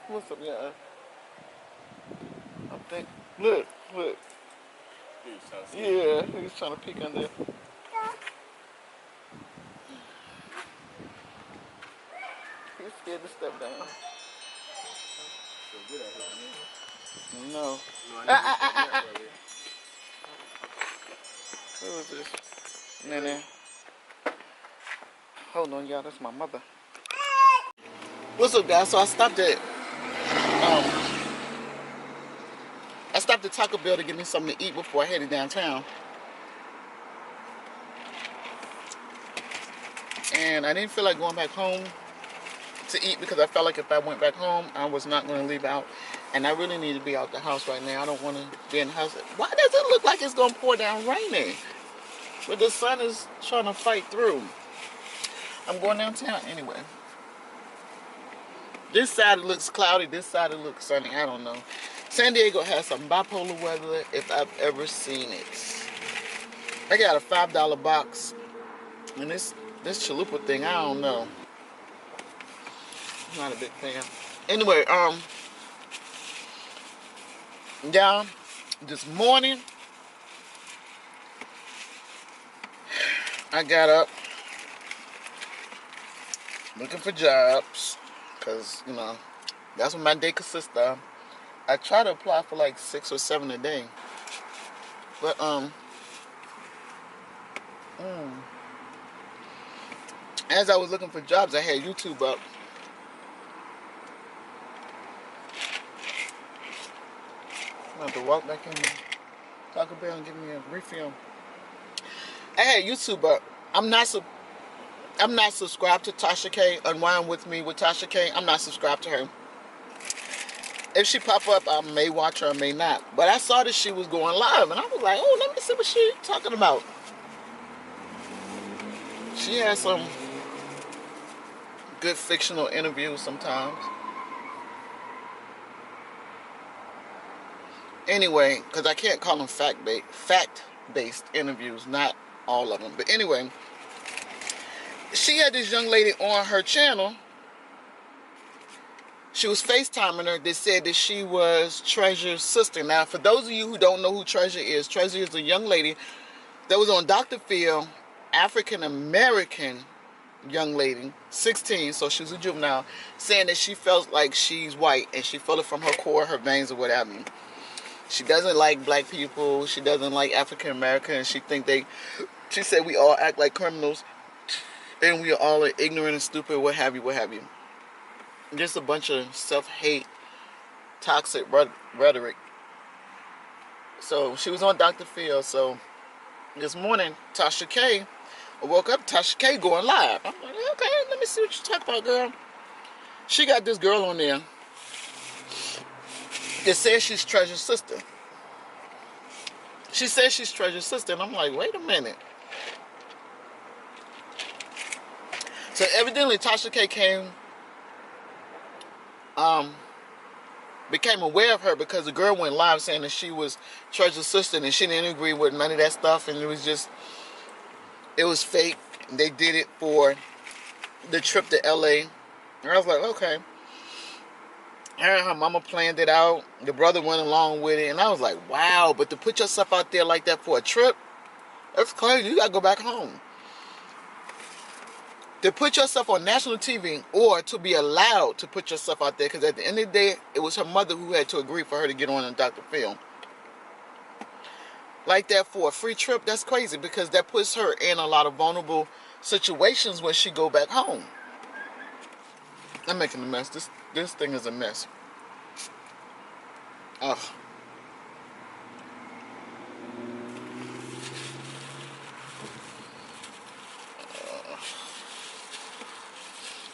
What's up, yeah? I think. Look, look. Yeah, he's trying to peek under. He's scared to step down. No. Who is this? Nene. Hold on, y'all. That's my mother. What's up, guys? So I stopped at Taco Bell to get me something to eat before I headed downtown. And I didn't feel like going back home to eat because I felt like if I went back home, I was not going to leave out. And I really need to be out the house right now. I don't want to be in the house. Why does it look like it's going to pour down raining? But the sun is trying to fight through. I'm going downtown anyway. This side it looks cloudy. This side it looks sunny. I don't know. San Diego has some bipolar weather if I've ever seen it. I got a $5 box. And this chalupa thing, I don't know. I'm not a big fan. Anyway, yeah, this morning I got up looking for jobs because, you know, that's what my day consists of. I try to apply for like 6 or 7 a day. But, as I was looking for jobs, I had YouTube up. I'm going to have to walk back in Taco Bell and give me a refill. I had YouTube up. I'm not subscribed to Tasha K. Unwind with me with Tasha K. I'm not subscribed to her. If she pop up, I may watch her, I may not. But I saw that she was going live, and I was like, oh, let me see what she's talking about. She has some good fictional interviews sometimes. Anyway, because I can't call them fact-based interviews, not all of them. But anyway, she had this young lady on her channel. She was FaceTiming her. They said that she was Treasure's sister. Now, for those of you who don't know who Treasure is a young lady that was on Dr. Phil, African-American young lady, 16, so she was a juvenile, saying that she felt like she's white and she felt it from her core, her veins, or whatever. She doesn't like black people. She doesn't like African Americans. She said we all act like criminals and we all are ignorant and stupid, what have you, what have you. Just a bunch of self-hate, toxic rhetoric. So she was on Dr. Phil. So this morning, Tasha K, I woke up, Tasha K going live. I'm like, okay, let me see what you talk about, girl. She got this girl on there that says she's Treasure's sister. She says she's Treasure's sister, and I'm like, wait a minute. So evidently Tasha K became aware of her because the girl went live saying that she was Treasure's sister and she didn't agree with none of that stuff, and it was fake. They did it for the trip to LA. And I was like, okay. Her and her mama planned it out. The brother went along with it. And I was like, wow. But to put yourself out there like that for a trip, that's crazy. You got to go back home. To put yourself on national TV or to be allowed to put yourself out there. Because at the end of the day, it was her mother who had to agree for her to get on Dr. Phil. Like that for a free trip, that's crazy. Because that puts her in a lot of vulnerable situations when she go back home. I'm making a mess. This thing is a mess. Ugh.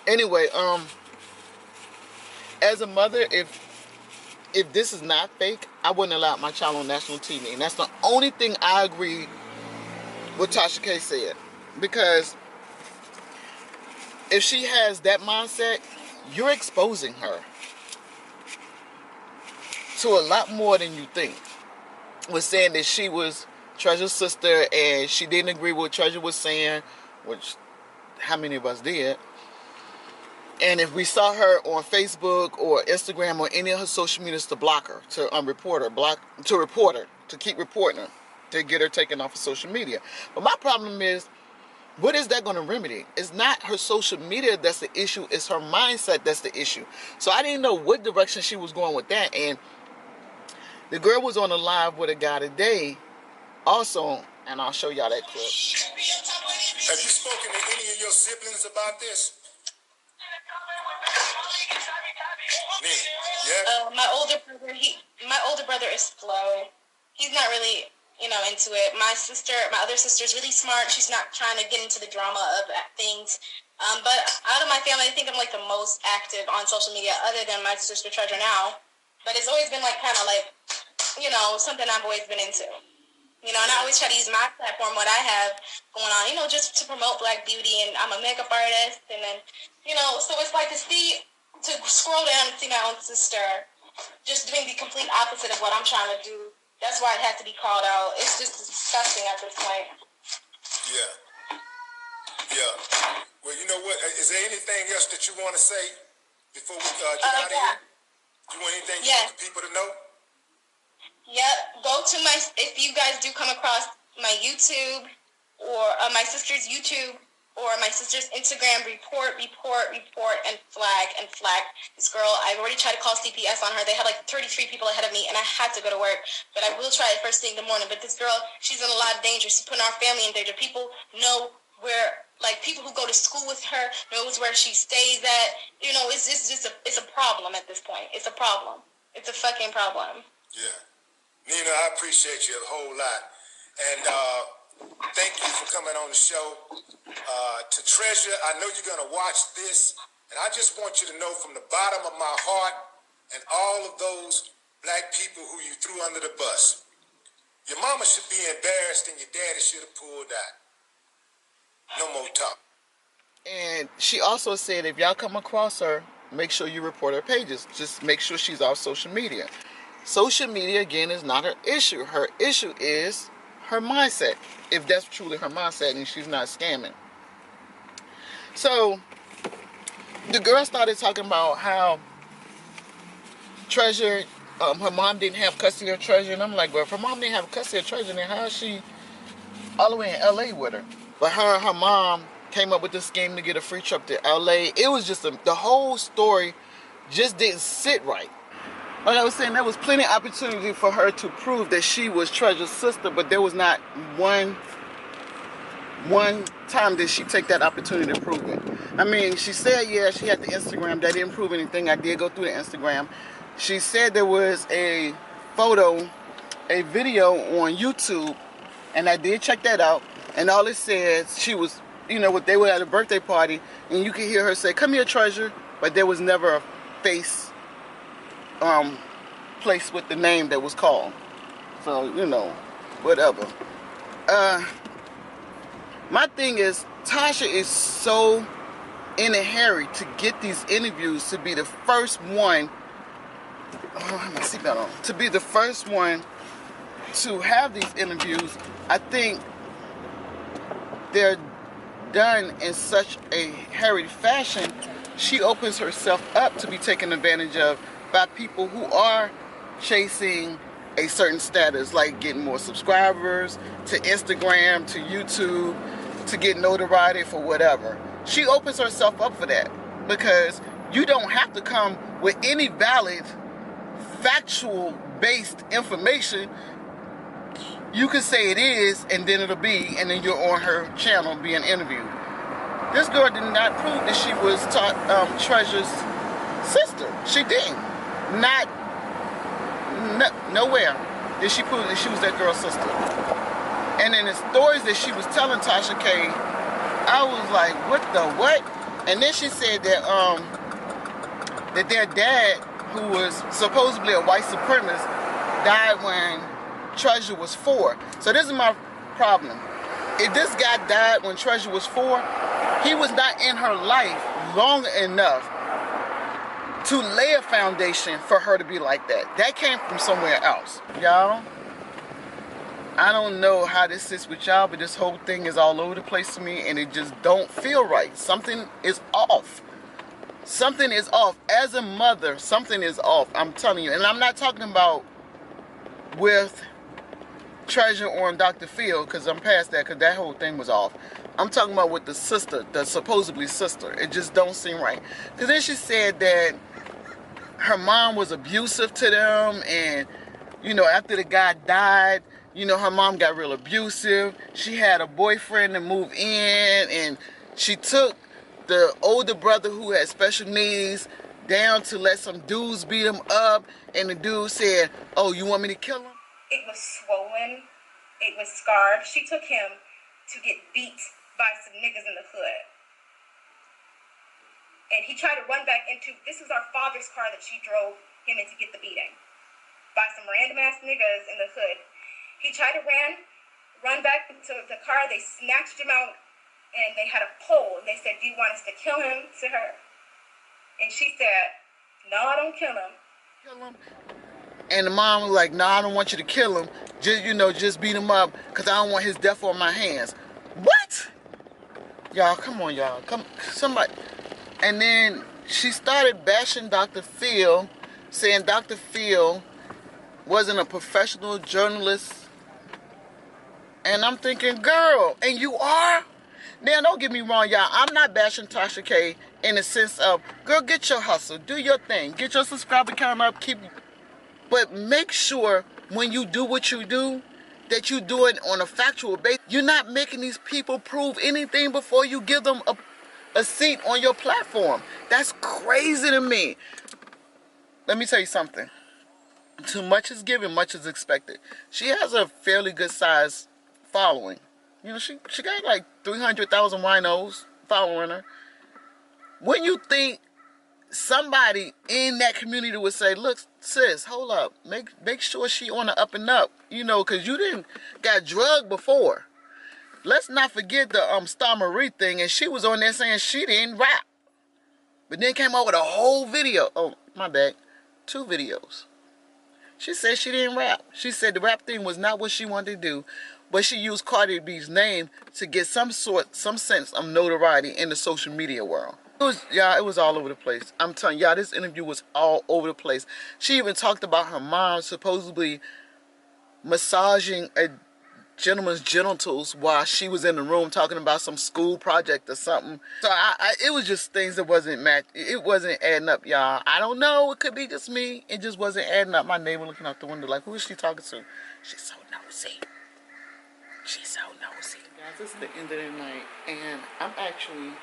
Anyway, as a mother, if this is not fake, I wouldn't allow my child on national TV. And that's the only thing I agree with Tasha K said. Because if she has that mindset, you're exposing her to a lot more than you think. Was saying that she was Treasure's sister and she didn't agree with what Treasure was saying, which how many of us did? And if we saw her on Facebook or Instagram or any of her social medias, to block her, to report her, to keep reporting her, to get her taken off of social media. But my problem is, what is that going to remedy? It's not her social media that's the issue. It's her mindset that's the issue. So I didn't know what direction she was going with that. And the girl was on a live with a guy today also, and I'll show y'all that clip. Have you spoken to any of your siblings about this? Yeah. My older brother is slow. He's not really, into it. My other sister is really smart. She's not trying to get into the drama of things. But out of my family, I think I'm like the most active on social media, other than my sister Treasure now. But it's always been like kind of like, something I've always been into. And I always try to use my platform, what I have going on, just to promote Black beauty. And I'm a makeup artist. And then, so it's like to scroll down and see my own sister just doing the complete opposite of what I'm trying to do. That's why it had to be called out. It's just disgusting at this point. Yeah. Yeah. Well, you know what? Is there anything else that you want to say before we get out of here? Do you want anything you want the people to know? Yeah. If you guys do come across my YouTube or my sister's YouTube or my sister's Instagram, report, and flag this girl. I've already tried to call CPS on her. They had like 33 people ahead of me, and I had to go to work. But I will try it first thing in the morning. But this girl, she's in a lot of danger. She's putting our family in danger. People know where, like, people who go to school with her knows where she stays at. It's a problem at this point. It's a problem. It's a fucking problem. Yeah. Nina, I appreciate you a whole lot. And thank you for coming on the show. To Treasure, I know you're going to watch this, and I just want you to know from the bottom of my heart and all of those Black people who you threw under the bus, your mama should be embarrassed and your daddy should have pulled out. No more talk. And she also said, if y'all come across her, make sure you report her pages. Just make sure she's off social media. Social media, again, is not her issue. Her issue is her mindset, if that's truly her mindset and she's not scamming. So the girl started talking about how Treasure, her mom didn't have custody of Treasure, and I'm like, well, if her mom didn't have custody of Treasure, then how is she all the way in LA with her? But her mom came up with this scheme to get a free trip to LA. It was just the whole story just didn't sit right. Like I was saying, there was plenty of opportunity for her to prove that she was Treasure's sister, but there was not one time did she take that opportunity to prove it. I mean, she said, yeah, she had the Instagram. That didn't prove anything. I did go through the Instagram. She said there was a video on YouTube, and I did check that out. And all it says, she was, they were at a birthday party, and you could hear her say, "Come here, Treasure," but there was never a face place with the name that was called. So, whatever. My thing is, Tasha is so in a hurry to get these interviews to be the first one. Oh, I have my seatbelt on. To be the first one to have these interviews. I think they're done in such a hurried fashion. She opens herself up to be taken advantage of by people who are chasing a certain status, like getting more subscribers, to Instagram, to YouTube, to get notoriety for whatever. She opens herself up for that because you don't have to come with any valid, factual based information. You can say it is, and then it'll be, and then you're on her channel being interviewed. This girl did not prove that she was Treasure's sister. She didn't. Nowhere did she prove that she was that girl's sister. And in the stories that she was telling Tasha K, I was like, what? And then she said that that their dad, who was supposedly a white supremacist, died when Treasure was 4. So this is my problem. If this guy died when Treasure was 4, he was not in her life long enough to lay a foundation for her to be like that. That came from somewhere else. Y'all, I don't know how this sits with y'all, but this whole thing is all over the place to me, and it just don't feel right. Something is off. Something is off. As a mother, something is off. I'm telling you. And I'm not talking about with Treasure on Dr. Phil, because I'm past that, because that whole thing was off. I'm talking about with the sister, the supposedly sister. It just don't seem right. Because then she said that her mom was abusive to them, and, you know, after the guy died, you know, her mom got real abusive. She had a boyfriend to move in, and she took the older brother who had special needs down to let some dudes beat him up, and the dude said, "Oh, you want me to kill him?" It was swollen. It was scarred. She took him to get beat by some niggas in the hood. And he tried to run back into, this was our father's car that she drove him in to get the beating by some random ass niggas in the hood. He tried to run back into the car. They snatched him out and they had a pole and they said, "Do you want us to kill him?" to her. And she said, "No, I don't kill him." Kill him. And the mom was like, "No, I don't want you to kill him. Just, you know, just beat him up, because I don't want his death on my hands." What? Y'all, come on, y'all. Come, somebody. And then she started bashing Dr. Phil, saying Dr. Phil wasn't a professional journalist. And I'm thinking, girl, and you are? Now, don't get me wrong, y'all. I'm not bashing Tasha K in the sense of, girl, get your hustle. Do your thing. Get your subscriber count up. But make sure when you do what you do, that you do it on a factual basis. You're not making these people prove anything before you give them a seat on your platform. That's crazy to me. Let me tell you something. Too much is given, much is expected. She has a fairly good size following. You know, she got like 300,000 winos following her. When you think somebody in that community would say, "Look, sis, hold up. Make sure she on the up and up. You know, because you didn't got drugged before." Let's not forget the Star Marie thing, and she was on there saying she didn't rap. But then came out with a whole video. Oh, my bad. 2 videos. She said she didn't rap. She said the rap thing was not what she wanted to do, but she used Cardi B's name to get some sense of notoriety in the social media world. It was all over the place. I'm telling y'all, this interview was all over the place. She even talked about her mom supposedly massaging a gentleman's genitals while she was in the room talking about some school project or something. So it was just things that wasn't it wasn't adding up, y'all. I don't know. It could be just me. It just wasn't adding up. My neighbor looking out the window like, who is she talking to? She's so nosy. She's so nosy. Guys, this is the end of the night, and I'm actually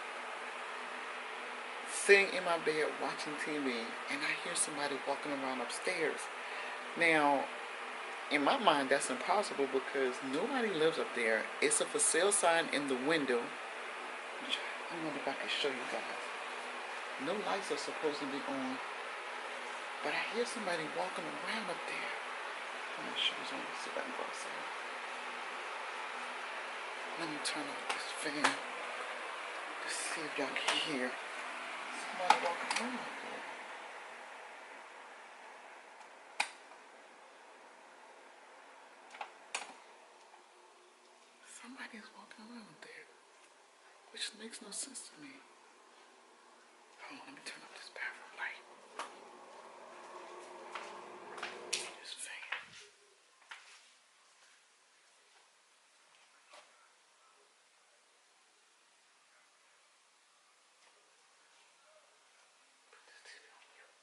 sitting in my bed watching TV, and I hear somebody walking around upstairs. Now, in my mind, that's impossible because nobody lives up there. It's a for sale sign in the window. I wonder if I can show you guys. No lights are supposed to be on, but I hear somebody walking around up there. I'm gonna show you something. See if I can go outside. Let me turn off this fan to see if y'all can hear somebody walking around up there. Somebody's walking around there, which makes no sense to me. Hold on, let me turn up this bathroom light. This fan. Put this TV on mute.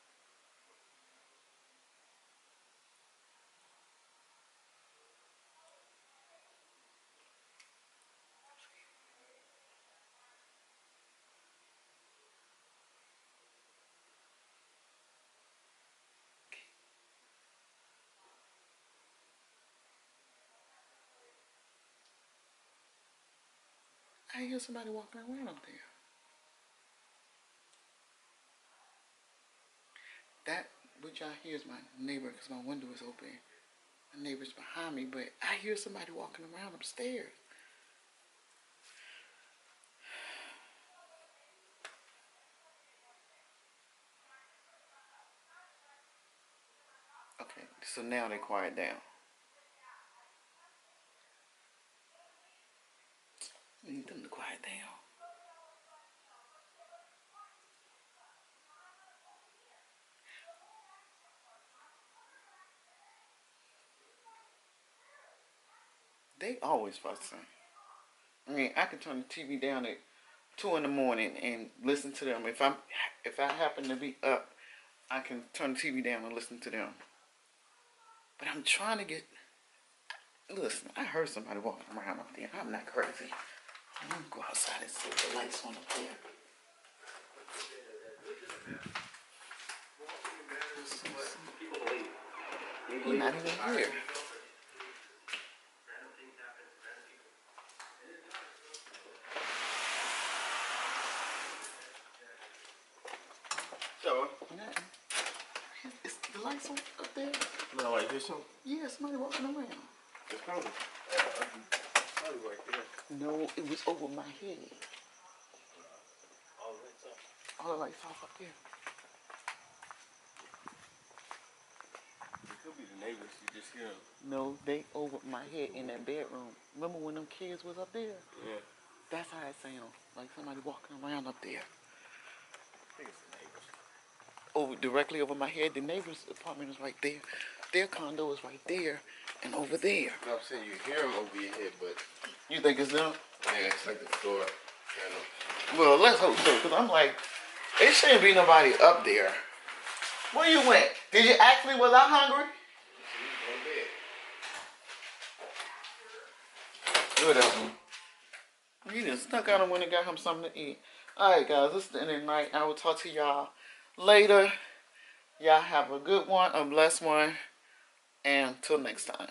I hear somebody walking around up there. That, what y'all hear is my neighbor because my window is open. My neighbor's behind me, but I hear somebody walking around upstairs. Okay, so now they quiet down. I need them to quiet down. They always fussing. I mean, I can turn the TV down at 2 in the morning and listen to them. If I happen to be up, I can turn the TV down and listen to them. But I'm trying to get. Listen, I heard somebody walking around up there. I'm not crazy. I'm gonna go outside and see if the lights on up there. He's not even here. So, is the lights on up there? No, like this one? Yeah, somebody walking around. It's probably right there. No, it was over my head. All the lights up. All the lights off up there. It could be the neighbors. You just hear them. No, they over my head in that bedroom. Remember when them kids was up there? Yeah. That's how it sounds. Like somebody walking around up there. I think it's the neighbors. Over directly over my head. The neighbor's apartment is right there. Their condo is right there and over there. No, I'm saying you hear them over your head, but You think it's them? yeah, it's like the floor. Well, let's hope so. Because I'm like, it shouldn't be nobody up there. Where you went? Did you ask me, was I hungry? Whatever. He just snuck out and went and got him something to eat. Alright, guys, this is the end of the night. I will talk to y'all later. Y'all have a good one, a blessed one, and till next time.